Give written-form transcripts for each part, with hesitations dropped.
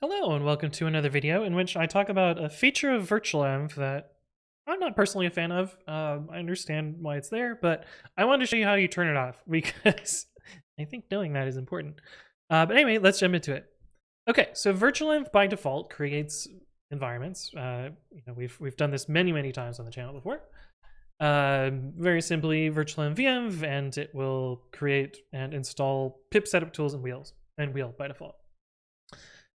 Hello and welcome to another video in which I talk about a feature of virtualenv that I'm not personally a fan of. I understand why it's there, but I wanted to show you how you turn it off because I think knowing that is important. But anyway, let's jump into it. Okay, so virtualenv by default creates environments. We've done this many times on the channel before. Very simply, virtualenv and it will create and install pip setup tools and wheel by default.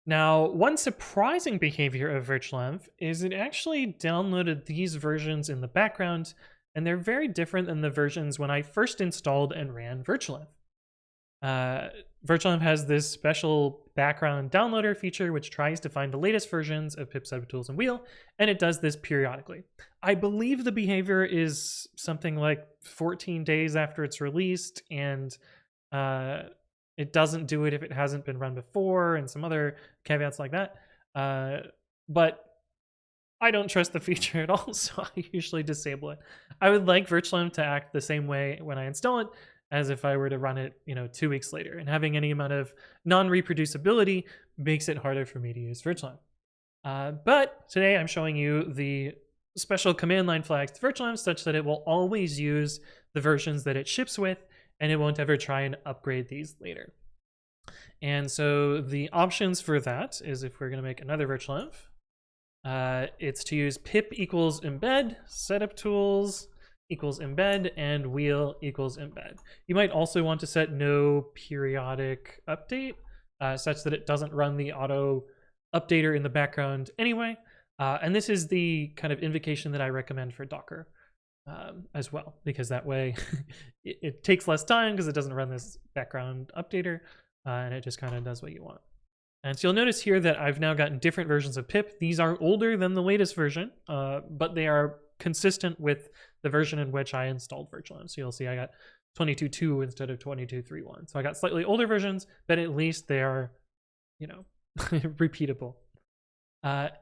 Now, one surprising behavior of virtualenv is it actually downloaded these versions in the background, and they're very different than the versions when I first installed and ran virtualenv. Virtualenv has this special background downloader feature which tries to find the latest versions of pip setup tools and wheel, and it does this periodically. I believe the behavior is something like 14 days after it's released, and it doesn't do it if it hasn't been run before, and some other caveats like that. But I don't trust the feature at all, so I usually disable it. I would like virtualenv to act the same way when I install it as if I were to run it, 2 weeks later. And having any amount of non-reproducibility makes it harder for me to use virtualenv. But today I'm showing you the special command line flags to virtualenv such that it will always use the versions that it ships with, and it won't ever try and upgrade these later. And so the options for that is, if we're going to make another virtualenv, it's to use pip equals embed, setup tools equals embed, and wheel equals embed. You might also want to set no periodic update, such that it doesn't run the auto updater in the background anyway. And this is the kind of invocation that I recommend for Docker as well, because that way it takes less time because it doesn't run this background updater, and it just kind of does what you want. And so you'll notice here that I've now gotten different versions of pip. These are older than the latest version, but they are consistent with the version in which I installed virtualenv. So you'll see I got 22.2 instead of 22.3.1. So I got slightly older versions, but at least they are, repeatable.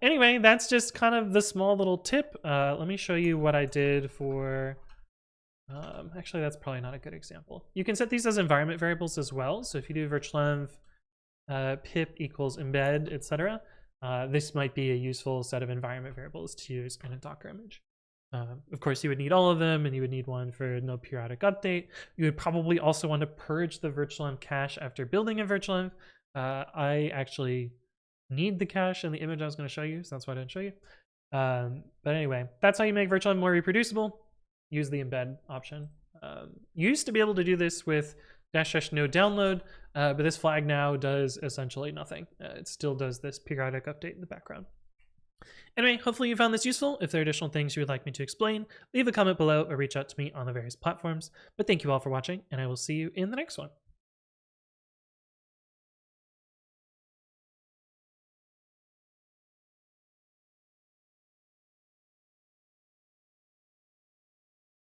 Anyway, that's just kind of the small little tip. Let me show you what I did for, actually that's probably not a good example. You can set these as environment variables as well. So if you do virtualenv pip equals embed, etc., this might be a useful set of environment variables to use in a Docker image. Of course, you would need all of them, and you would need one for no periodic update. You would probably also want to purge the virtualenv cache after building a virtualenv. I actually need the cache in the image I was going to show you, so that's why I didn't show you. But anyway, that's how you make virtualenv more reproducible. Use the embed option. You used to be able to do this with --no download, but this flag now does essentially nothing. It still does this periodic update in the background. Anyway, hopefully you found this useful. If there are additional things you would like me to explain, leave a comment below or reach out to me on the various platforms. But thank you all for watching, and I will see you in the next one.